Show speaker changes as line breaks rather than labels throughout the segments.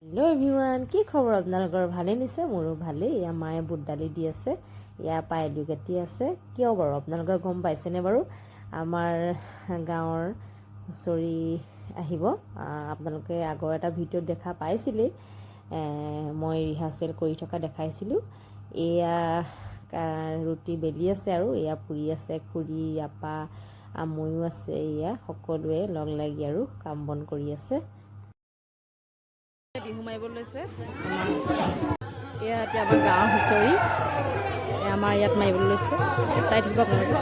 Hello' everyone, কি খবৰ আপোনালোকৰ? ভালেই নিছে? মোৰো ভালেই। এয়া মায়ে বুট দালি দি আছে, ইয়াৰ পৰা এলু কাটি আছে। কিয় বাৰু আপোনালোকে গম পাইছেনে বাৰু? আমাৰ গাঁৱৰ হুঁচৰি আহিব। আপোনালোকে আগৰ এটা ভিডিঅ'ত দেখা পাইছিলেই, মই ৰিহাৰ্চেল কৰি থকা দেখাইছিলোঁ। এয়া ৰুটি বেলি আছে আৰু এয়া পুৰি আছে খুৰী, আপা, আমৈও আছে। এয়া সকলোৱে লগ লাগি আৰু কাম বন কৰি আছে। বিহু মাৰিব লৈছে। এয়া এতিয়া আমাৰ গাঁৱৰ হুঁচৰি আমাৰ ইয়াত মাৰিবলৈ লৈছে। চাই থাকিব আপোনালোকে।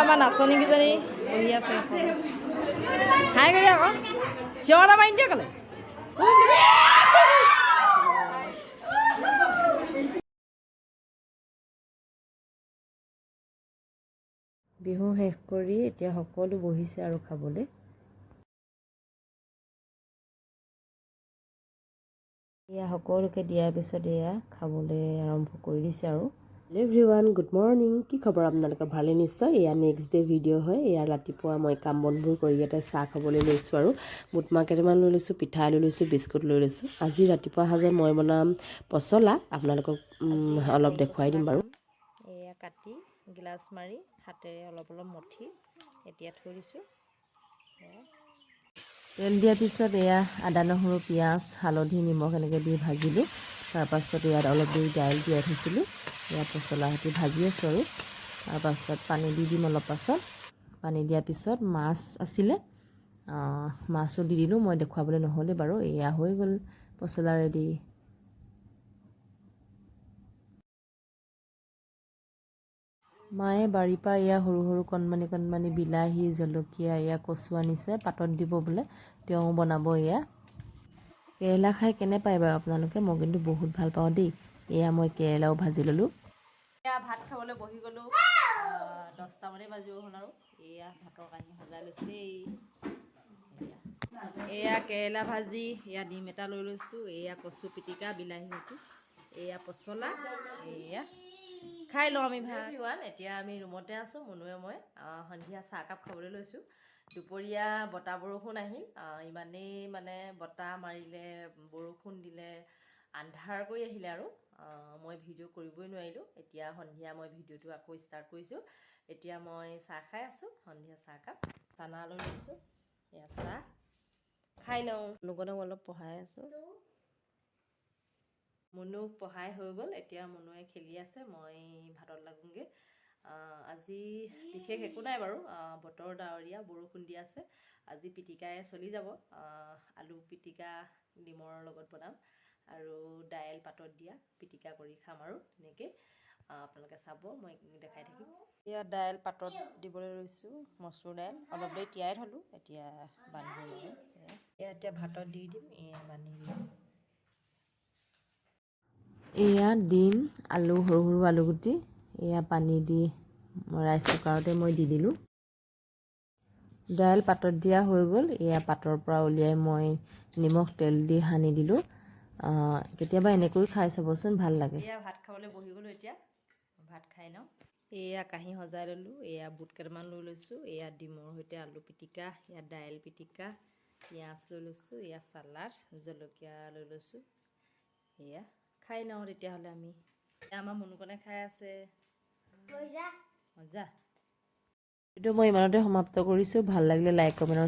আমাৰ নাচনী কেইজনী বহি আছে হাই কৰি আকৌ চিঞৰ এটা মাৰি দিয়ে ক'লে বিহু শেষ কৰি এতিয়া সকলো বহিছে আৰু খাবলৈ এয়া সকলোকে দিয়াৰ পিছত এয়া খাবলৈ আৰম্ভ কৰি দিছে আৰু হেল্ল' এভৰিৱান গুড মৰ্ণিং কি খবৰ আপোনালোকৰ ভালে নিশ্চয় এয়া নেক্সট ডে ভিডিঅ' হয় এয়া ৰাতিপুৱা মই কাম বনবোৰ কৰি ইয়াতে চাহ খাবলৈ লৈছোঁ আৰু বুট মাহ কেইটামান লৈ লৈছোঁ পিঠা লৈ লৈছোঁ বিস্কুট লৈ লৈছোঁ আজি ৰাতিপুৱা সাজে মই বনাম পচলা আপোনালোকক অলপ দেখুৱাই দিম বাৰু এয়া কাটি গিলাচ মাৰি হাতেৰে অলপ অলপ মঠি এতিয়া থৈ দিছোঁ তেল দিয়াৰ পিছত এয়া আদা নহৰু পিঁয়াজ হালধি নিমখ এনেকৈ দি ভাজিলোঁ তাৰপাছত ইয়াত অলপ দেৰি দাইল তিয়াই থৈছিলোঁ এয়া পচলা সৈতে ভাজি আছোঁ আৰু তাৰপাছত পানী দি দিম অলপ পাছত পানী দিয়াৰ পিছত মাছ আছিলে মাছো দি দিলোঁ মই দেখুৱাবলৈ নহ'লে বাৰু এয়া হৈ গ'ল পচলা ৰেডি মায়ে বাৰীৰ পৰা এয়া সৰু সৰু কণমানি বিলাহী জলকীয়া এয়া কচু আনিছে পাতত দিব বোলে তেওঁ বনাব এয়া কেৰেলা খাই কেনে পায় বাৰু আপোনালোকে মই কিন্তু বহুত ভাল পাওঁ দেই এয়া মই কেৰেলাও ভাজি ল'লোঁ এয়া ভাত খাবলৈ বহি গ'লোঁ 10টামানেই বাজিব হ'ল আৰু এয়া ভাতৰ কাঁহী সজাই লৈছোঁ দেই এয়া কেৰেলা ভাজি এয়া ডিম এটা লৈ লৈছোঁ এয়া কচু পিটিকা বিলাহী সৈতে এয়া পচলা এয়া খাই লওঁ আমি ভাত এতিয়া আমি ৰুমতে আছোঁ মুনুৱে মই সন্ধিয়া চাহকাপ খাবলৈ লৈছোঁ দুপৰীয়া বতাহ বৰষুণ আহিল ইমানেই মানে বতাহ মাৰিলে বৰষুণ দিলে আন্ধাৰ কৰি আহিলে আৰু মই ভিডিঅ' কৰিবই নোৱাৰিলোঁ এতিয়া সন্ধিয়া মই ভিডিঅ'টো আকৌ ষ্টাৰ্ট কৰিছোঁ এতিয়া মই চাহ খাই আছোঁ সন্ধিয়া চাহকাপ চানা লৈ লৈছোঁ এয়া চাহ খাই লওঁ মুনুকণক অলপ পঢ়াই আছোঁ মুনুক পঢ়াই হৈ গ'ল এতিয়া মুনুৱে খেলি আছে মই ভাতত লাগোঁগৈ আজি বিশেষ একো নাই বাৰু বতৰ ডাৱৰীয়া বৰষুণ দি আছে আজি পিটিকাই চলি যাব আলু পিটিকা ডিমৰ লগত বনাম আৰু দাইল পাতত দিয়া পিটিকা কৰি খাম আৰু তেনেকৈ আপোনালোকে চাব মই দেখাই থাকিম এয়া দাইল পাতত দিবলৈ লৈছোঁ মচুৰ দাইল অলপ দেৰি তিয়াই থ'লোঁ এতিয়া বান্ধিম আৰু এয়া এতিয়া ভাতত দি দিম এয়া বান্ধি দিম এয়া ডিম আলু সৰু সৰু আলুগুটি এয়া পানী দি ৰাইচ কুকাৰতে মই দি দিলোঁ দাইল পাতত দিয়া হৈ গ'ল এয়া পাতৰ পৰা উলিয়াই মই নিমখ তেল দি সানি দিলোঁ কেতিয়াবা এনেকৈ খাই চাবচোন ভাল লাগে এয়া ভাত খাবলৈ বহি গ'লোঁ এতিয়া ভাত খাই লওঁ এয়া কাঁহী সজাই ল'লোঁ এয়া বুট কেইটামান লৈ লৈছোঁ এয়া ডিমৰ সৈতে আলু পিটিকা এয়া দাইল পিটিকা পিঁয়াজ লৈ লৈছোঁ এয়া চালাড জলকীয়া লৈ লৈছোঁ এয়া খাই লওঁ তেতিয়াহ'লে আমি আমাৰ মুনুকণে খাই আছে মজা ভিডিঅ' মই ইমানতে সমাপ্ত কৰিছোঁ ভাল লাগিলে লাইক কমেণ্ট